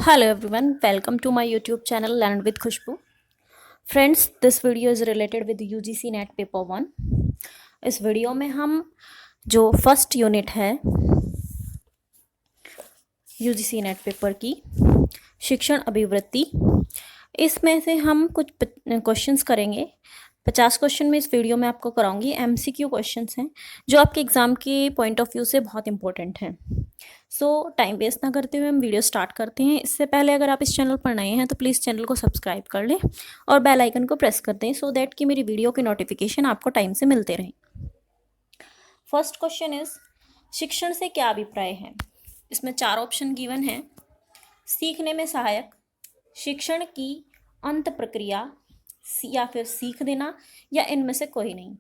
Hello everyone, welcome to my YouTube channel Learn with Khushbu. Friends, this video is related with UGC NET paper 1. इस video में हम जो first unit है UGC NET paper की शिक्षण अभिवृत्ति, इसमें से हम कुछ क्वेश्चंस करेंगे. 50 क्वेश्चन में इस वीडियो में आपको कराऊंगी. MCQ क्वेश्चंस हैं जो आपके एग्जाम के पॉइंट ऑफ व्यू से बहुत इंपॉर्टेंट हैं. सो टाइम वेस्ट ना करते हुए हम वीडियो स्टार्ट करते हैं. इससे पहले अगर आप इस चैनल पर नए हैं तो प्लीज़ चैनल को सब्सक्राइब कर लें और बेल आइकन को प्रेस कर दें सो दैट कि मेरी वीडियो की नोटिफिकेशन आपको टाइम से मिलते रहें. फर्स्ट क्वेश्चन इज, शिक्षण से क्या अभिप्राय है. इसमें 4 ऑप्शन गिवन है. सीखने में सहायक, शिक्षण की अंत प्रक्रिया, या फिर सीख देना, या इनमें से कोई नहीं.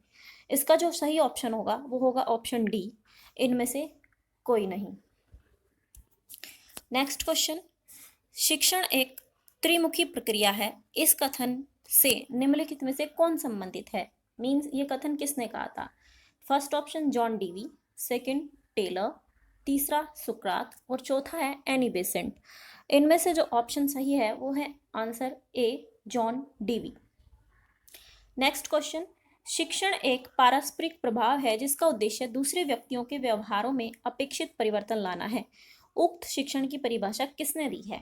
इसका जो सही ऑप्शन होगा वो होगा ऑप्शन डी, इनमें से कोई नहीं. नेक्स्ट क्वेश्चन, शिक्षण एक त्रिमुखी प्रक्रिया है. इस कथन से निम्नलिखित में से कौन संबंधित है. मीन्स ये कथन किसने कहा था. First option John Dewey, second Taylor, तीसरा सुकरात और चौथा है एनी बेसेंट. इनमें से जो ऑप्शन सही है वो है answer A, John Dewey. Next question, शिक्षण एक पारस्परिक प्रभाव है जिसका उद्देश्य दूसरे व्यक्तियों के व्यवहारों में अपेक्षित परिवर्तन लाना है. उक्त शिक्षण की परिभाषा किसने दी है.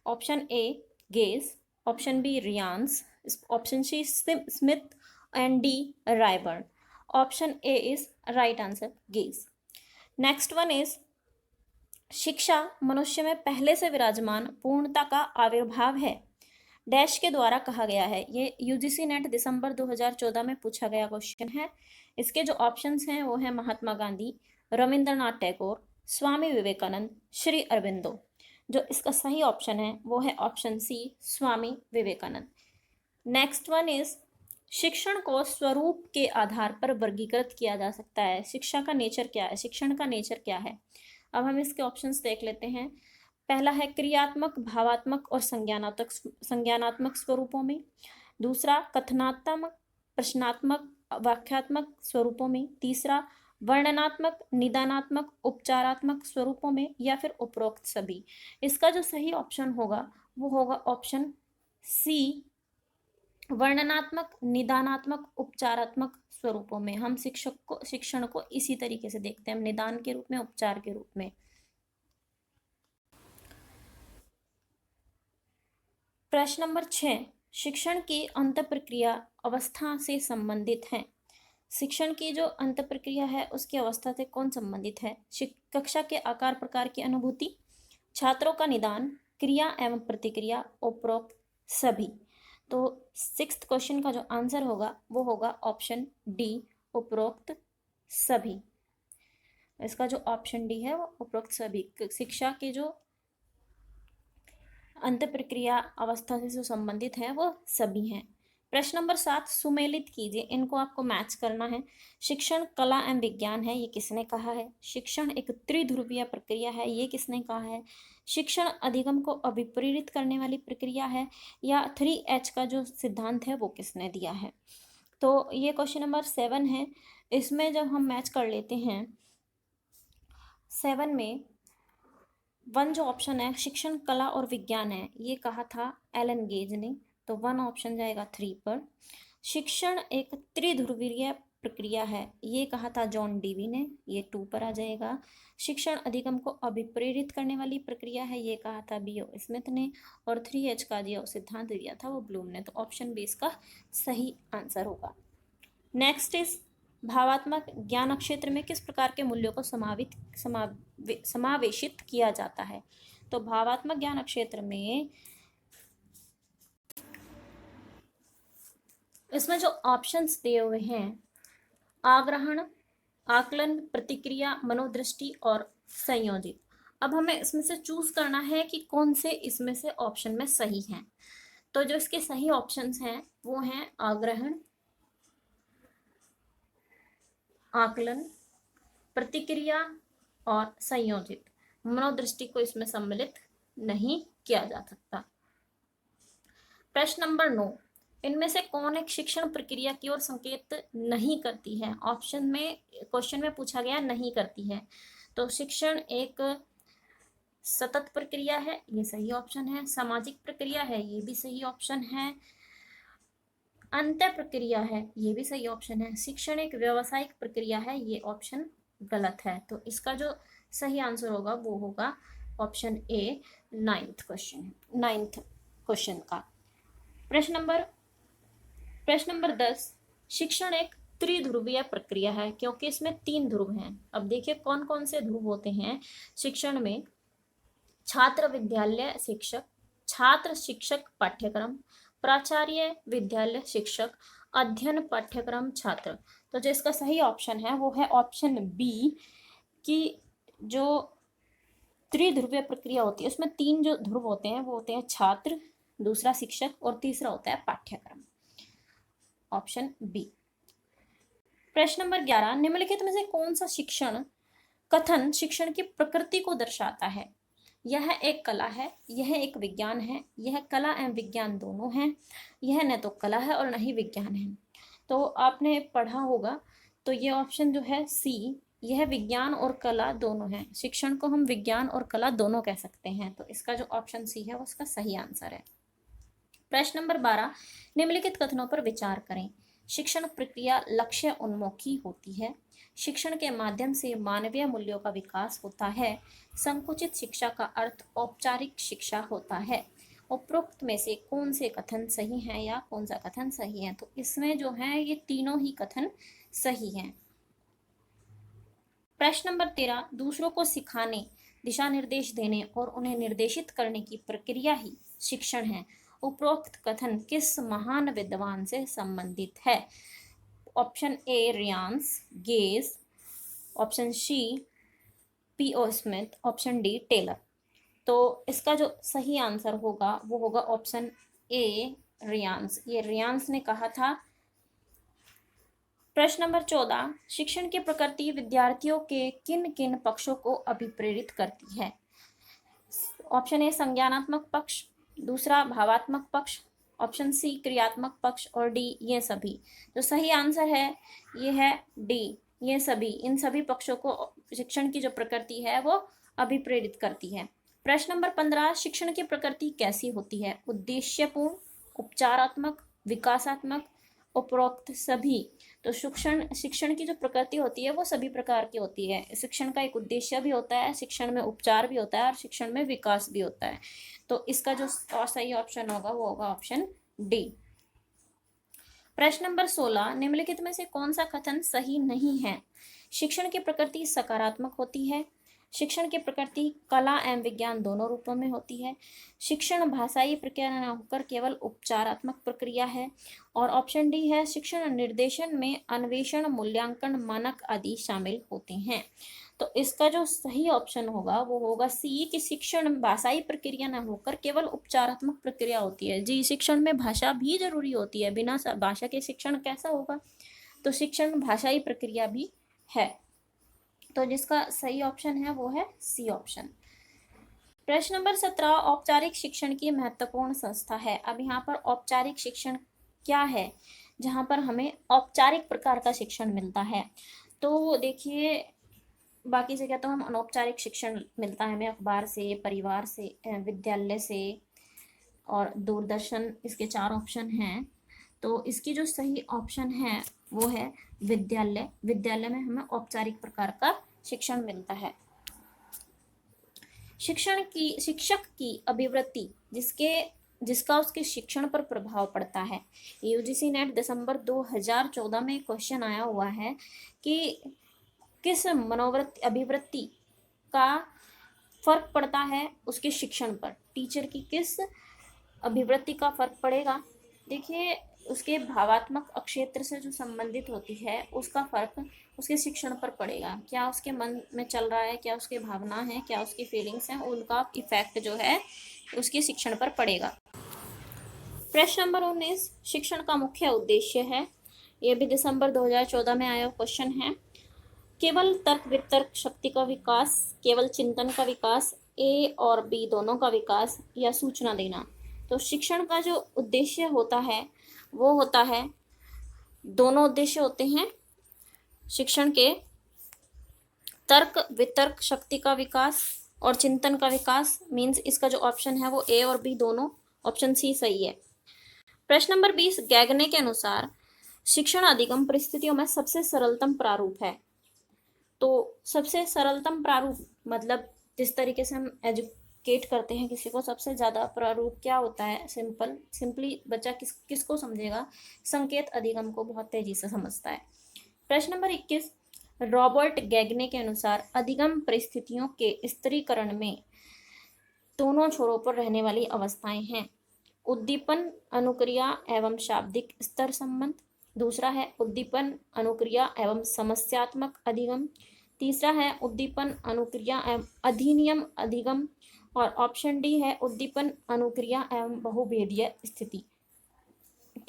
Option A Gage, option B Ryans, option C Smith and D Ryburn. Option A is right answer, Gage. Next one is, शिक्षा मनुष्य में पहले से विराजमान पूर्णता का आविर्भाव है. डैश के द्वारा कहा गया है. ये यूजीसी नेट दिसंबर 2014 में पूछा गया क्वेश्चन है. इसके जो ऑप्शंस हैं वो है महात्मा गांधी, रविंद्रनाथ टैगोर, स्वामी विवेकानंद, श्री अरबिंदो. जो इसका सही ऑप्शन है वो है option C, Swami Vivekananda. Next one is, शिक्षण को स्वरूप के आधार पर वर्गीकृत किया जा सकता है. शिक्षा का नेचर क्या है, शिक्षण का नेचर क्या है. अब हम इसके ऑप्शंस देख लेते हैं. पहला है क्रियात्मक, भावात्मक और संज्ञानात्मक स्वरूपों में. दूसरा कथनात्मक, प्रश्नात्मक, वाक्यात्मक स्वरूपों में. तीसरा वर्णनात्मक, निदानात्मक, उपचारात्मक स्वरूपों में, या फिर उपरोक्त सभी. इसका जो सही ऑप्शन होगा वो होगा ऑप्शन सी, वर्णनात्मक, निदानात्मक, उपचारात्मक स्वरूपों में. हम शिक्षण को इसी तरीके से देखते हैं, हम निदान के रूप में, उपचार के रूप में. प्रश्न नंबर 6, शिक्षण की अंत प्रक्रिया अवस्था से संबंधित है. शिक्षण की जो अंत प्रक्रिया है उसकी अवस्था से कौन संबंधित है. कक्षा के आकार प्रकार की अनुभूति, छात्रों का निदान, क्रिया एवं प्रतिक्रिया, उपरोक्त सभी. तो 6th क्वेश्चन का जो आंसर होगा वो होगा ऑप्शन डी, उपरोक्त सभी. इसका जो ऑप्शन डी है वो उपरोक्त सभी. शिक्षा के जो अंत प्रक्रिया अवस्था से जो संबंधित है वो सभी हैं. प्रश्न नंबर 7, सुमेलित कीजिए. इनको आपको मैच करना है. शिक्षण कला एवं विज्ञान है, ये किसने कहा है. शिक्षण एक त्रिध्रुवीय प्रक्रिया है, ये किसने कहा है. शिक्षण अधिगम को अभिप्रेरित करने वाली प्रक्रिया है, या 3H का जो सिद्धांत है वो किसने दिया है. तो ये क्वेश्चन नंबर 7 है. इसमें जब हम मैच कर लेते हैं 7 में 1 जो ऑप्शन है शिक्षण कला और विज्ञान है, ये कहा था एलन गेज ने, तो 1 ऑप्शन जाएगा 3 पर. शिक्षण एक त्रिध्रुवीय प्रक्रिया है, ये कहा था जॉन डीवी ने, ये 2 पर आ जाएगा. शिक्षण अधिगम को अभिप्रेरित करने वाली प्रक्रिया है, ये कहा था बीओ स्मिथ ने, और 3H का जो सिद्धांत दिया था वो ब्लूम ने. तो ऑप्शन बी इसका सही आंसर होगा. नेक्स्ट इज, भावात्मक ज्ञान क्षेत्र में किस प्रकार के मूल्यों को समावेशित किया जाता है. तो भावात्मक ज्ञान क्षेत्र में इसमें जो ऑप्शंस दिए हुए हैं, आग्रहण, आकलन, प्रतिक्रिया, मनोदृष्टि और संयोजित. अब हमें इसमें से चूज करना है कि कौन से इसमें से ऑप्शन में सही हैं. तो जो इसके सही ऑप्शंस हैं वो हैं आग्रहण, आकलन, प्रतिक्रिया और संयोजित. मनोदृष्टि को इसमें सम्मिलित नहीं किया जा सकता. प्रश्न नंबर 9, इनमें से कौन एक शिक्षण प्रक्रिया की ओर संकेत नहीं करती है. ऑप्शन में क्वेश्चन में पूछा गया नहीं करती है. तो शिक्षण एक सतत प्रक्रिया है, ये सही ऑप्शन है। सामाजिक प्रक्रिया है, ये भी सही ऑप्शन है। अंत्य प्रक्रिया है, ये भी सही ऑप्शन है। शिक्षण एक व्यावसायिक प्रक्रिया है, ये ऑप्शन गलत है। तो इसका जो सही आंसर होगा वो होगा ऑप्शन ए, नाइन्थ क्वेश्चन का। प्रश्न नंबर 10, शिक्षण एक त्रिध्रुवीय प्रक्रिया है, क्योंकि इसमें 3 ध्रुव हैं। अब देखिए कौन कौन से ध्रुव होते हैं शिक्षण में। छात्र विद्यालय शिक्षक, छात्र शिक्षक पाठ्यक्रम, प्राचार्य विद्यालय शिक्षक, अध्ययन पाठ्यक्रम छात्र। तो जो इसका सही ऑप्शन है वो है ऑप्शन बी, कि जो त्रिध्रुवीय प्रक्रिया होती है उसमें 3 जो ध्रुव होते हैं वो होते हैं छात्र, दूसरा शिक्षक और तीसरा होता है पाठ्यक्रम। Option B. प्रश्न नंबर 11, निम्नलिखित में से कौन सा कथन शिक्षण की प्रकृति को दर्शाता है। यह एक कला है, यह एक विज्ञान है, यह कला एवं विज्ञान दोनों हैं, यह न तो कला है और न ही विज्ञान है। तो आपने पढ़ा होगा, तो ये ऑप्शन जो है सी, यह विज्ञान और कला दोनों हैं। शिक्षण को हम विज्ञान और कला दोनों कह सकते हैं। तो इसका जो ऑप्शन सी है वो उसका सही आंसर है। प्रश्न नंबर 12, निम्नलिखित कथनों पर विचार करें। शिक्षण प्रक्रिया लक्ष्य उन्मुखी होती है। शिक्षण के माध्यम से मानवीय मूल्यों का विकास होता है। संकुचित शिक्षा का अर्थ औपचारिक शिक्षा होता है। उपरोक्त में से कौन से कथन सही हैं या कौन सा कथन सही है। तो इसमें जो है ये तीनों ही कथन सही हैं। प्रश्न नंबर 13, दूसरों को सिखाने, दिशा निर्देश देने और उन्हें निर्देशित करने की प्रक्रिया ही शिक्षण है। उपरोक्त कथन किस महान विद्वान से संबंधित है। Option A Ryans Gage, option C P O. Smith, option D Taylor. तो इसका जो सही आंसर होगा वो होगा ऑप्शन ए रियांस। ये रियांस ने कहा था। प्रश्न नंबर 14, शिक्षण की प्रकृति विद्यार्थियों के किन किन पक्षों को अभिप्रेरित करती है। ऑप्शन ए संज्ञानात्मक पक्ष, दूसरा भावात्मक पक्ष, ऑप्शन सी क्रियात्मक पक्ष और डी ये सभी। जो सही आंसर है ये है डी, ये सभी। इन सभी पक्षों को शिक्षण की जो प्रकृति है वो अभिप्रेरित करती है। प्रश्न नंबर 15, शिक्षण की प्रकृति कैसी होती है। उद्देश्यपूर्ण, उपचारात्मक, विकासात्मक, उपरोक्त सभी। तो शिक्षण की जो प्रकृति होती है वो सभी प्रकार की होती है। शिक्षण का एक उद्देश्य भी होता है, शिक्षण में उपचार भी होता है और शिक्षण में विकास भी होता है। तो इसका जो सही ऑप्शन होगा वो होगा ऑप्शन डी। प्रश्न नंबर 16, निम्नलिखित में से कौन सा कथन सही नहीं है। शिक्षण की प्रकृति सकारात्मक होती है। शिक्षण की प्रकृति कला एवं विज्ञान दोनों रूपों में होती है। शिक्षण भाषाई प्रक्रिया न होकर केवल उपचारात्मक प्रक्रिया है। और ऑप्शन डी है शिक्षण निर्देशन में अन्वेषण, मूल्यांकन, मानक आदि शामिल होते हैं। तो इसका जो सही ऑप्शन होगा वो होगा सी, कि शिक्षण भाषाई प्रक्रिया न होकर केवल उपचारात्मक प्रक्रिया होती है। जी, शिक्षण में भाषा भी जरूरी होती है, बिना भाषा के शिक्षण कैसा होगा। तो शिक्षण भाषाई प्रक्रिया भी है। तो जिसका सही ऑप्शन है वो है सी ऑप्शन। प्रश्न नंबर 17, औपचारिक शिक्षण की महत्वपूर्ण संस्था है। अब यहाँ पर औपचारिक शिक्षण क्या है, जहाँ पर हमें औपचारिक प्रकार का शिक्षण मिलता है। तो देखिए, बाकी जगह तो हम अनौपचारिक शिक्षण मिलता है हमें अखबार से, परिवार से, विद्यालय से और दूरदर्शन, इसके 4 ऑप्शन हैं। तो इसकी जो सही ऑप्शन है वो है विद्यालय। विद्यालय में हमें औपचारिक प्रकार का शिक्षण मिलता है। शिक्षक की अभिवृत्ति जिसका उसके शिक्षण पर प्रभाव पड़ता है। यूजीसी नेट दिसंबर 2014 में क्वेश्चन आया हुआ है कि किस अभिवृत्ति का फर्क पड़ता है उसके शिक्षण पर। टीचर की किस अभिवृत्ति का फर्क पड़ेगा। देखिए, उसके भावात्मक क्षेत्र से जो संबंधित होती है उसका फर्क उसके शिक्षण पर पड़ेगा। क्या उसके मन में चल रहा है, क्या उसकी भावना है, क्या उसकी फीलिंग्स हैं, उनका इफेक्ट जो है उसके शिक्षण पर पड़ेगा। प्रश्न नंबर 19, शिक्षण का मुख्य उद्देश्य है। यह भी दिसंबर 2014 में आया क्वेश्चन है। केवल तर्क वितर्क शक्ति का विकास, केवल चिंतन का विकास, ए और बी दोनों का विकास, या सूचना देना। तो शिक्षण का जो उद्देश्य होता है वो होता है, दोनों उद्देश्य होते हैं शिक्षण के, तर्क वितर्क शक्ति का विकास और चिंतन का विकास, मीन्स इसका जो ऑप्शन है वो ए और बी दोनों, ऑप्शन सी सही है। प्रश्न नंबर 20, गैगने के अनुसार शिक्षण अधिगम परिस्थितियों में सबसे सरलतम प्रारूप है। तो सबसे सरलतम प्रारूप मतलब जिस तरीके से हम एजुकेट करते हैं किसी को, सबसे ज्यादा प्रारूप क्या होता है? सिंपली बच्चा किसको समझेगा? संकेत अधिगम को बहुत तेजी से समझता है। प्रश्न नंबर 21, रॉबर्ट गैगने के अनुसार अधिगम परिस्थितियों के स्तरीकरण में दोनों छोरों पर रहने वाली अवस्थाएं हैं। उद्दीपन, अनुक्रिया एवं शाब्दिक स्तर संबंध। दूसरा है उद्दीपन, अनुक्रिया एवं समस्यात्मक अधिगम। तीसरा है उद्दीपन, अनुक्रिया एवं अधिनियम अधिगम। और ऑप्शन डी है उद्दीपन, अनुक्रिया एवं बहुभेदीय स्थिति।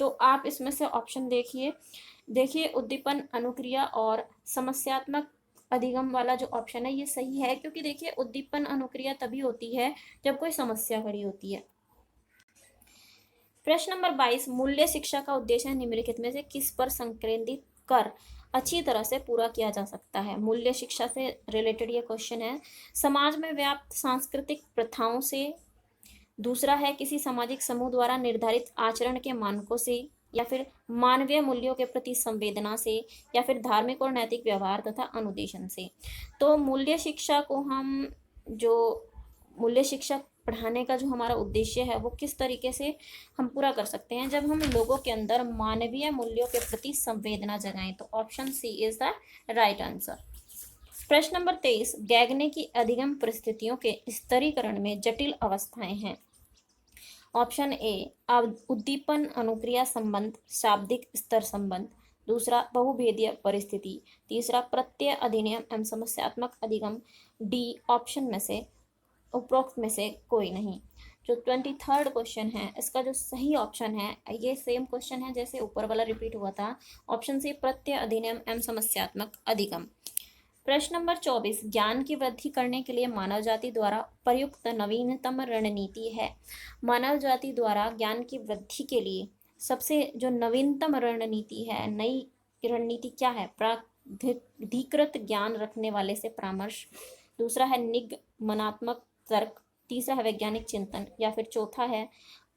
तो आप इसमें से ऑप्शन देखिए उद्दीपन, अनुक्रिया और समस्यात्मक अधिगम वाला जो ऑप्शन है ये सही है, क्योंकि देखिए उद्दीपन अनुक्रिया तभी होती है जब कोई समस्या खड़ी होती है। प्रश्न नंबर 22, मूल्य शिक्षा का उद्देश्य निम्नलिखित में से किस पर संकेंद्रित कर अच्छी तरह से पूरा किया जा सकता है? मूल्य शिक्षा से रिलेटेड ये क्वेश्चन है। समाज में व्याप्त सांस्कृतिक प्रथाओं से, दूसरा है किसी सामाजिक समूह द्वारा निर्धारित आचरण के मानकों से, या फिर मानवीय मूल्यों के प्रति संवेदना से, या फिर धार्मिक और नैतिक व्यवहार तथा अनुदेशन से। तो मूल्य शिक्षा को हम जो मूल्य शिक्षा पढ़ाने का जो हमारा उद्देश्य है वो किस तरीके से हम पूरा कर सकते हैं? जब हम लोगों के अंदर मानवीय मूल्यों के प्रति संवेदना जगाएं। तो option C is the right answer. प्रश्न नंबर 23, गैगने की अधिगम परिस्थितियों के स्तरीकरण में जटिल अवस्थाएं हैं। ऑप्शन ए उद्दीपन अनुक्रिया संबंध, शाब्दिक स्तर संबंध। दूसरा बहुभेदीय परिस्थिति। तीसरा प्रत्यय अधिनियम एवं समस्यात्मक अधिगम। डी ऑप्शन में से उपरोक्त में से कोई नहीं। जो 23rd क्वेश्चन है इसका जो सही ऑप्शन है, ये सेम क्वेश्चन है जैसे ऊपर वाला रिपीट हुआ था। ऑप्शन सी प्रत्यय अधिनियम एवं समस्यात्मक अधिगम। प्रश्न नंबर 24, ज्ञान की वृद्धि करने के लिए मानव जाति द्वारा प्रयुक्त नवीनतम रणनीति है। मानव जाति द्वारा ज्ञान की वृद्धि के लिए सबसे जो नवीनतम रणनीति है, नई रणनीति क्या है? प्राधिकृत ज्ञान रखने वाले से परामर्श। दूसरा है निगमनात्मक तर्क। तीसरा है वैज्ञानिक चिंतन, या फिर चौथा है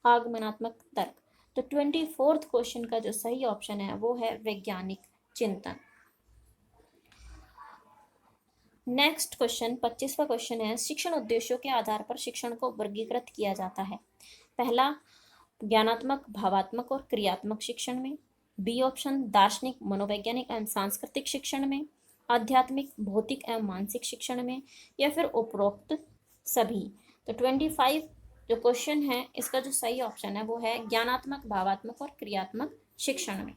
आगमनात्मक तर्क। तो 24th क्वेश्चन का जो सही ऑप्शन है वो है वैज्ञानिक चिंतन। नेक्स्ट क्वेश्चन 25वां क्वेश्चन है, शिक्षण उद्देश्यों के आधार पर शिक्षण को वर्गीकृत किया जाता है। पहला ज्ञानात्मक, भावात्मक और क्रियात्मक शिक्षण में। बी ऑप्शन दार्शनिक, मनोवैज्ञानिक एवं सांस्कृतिक शिक्षण में। आध्यात्मिक, भौतिक एवं मानसिक शिक्षण में, या फिर उपरोक्त सभी। तो 25 जो क्वेश्चन है इसका जो सही ऑप्शन है वो है ज्ञानात्मक, भावात्मक और क्रियात्मक शिक्षण में।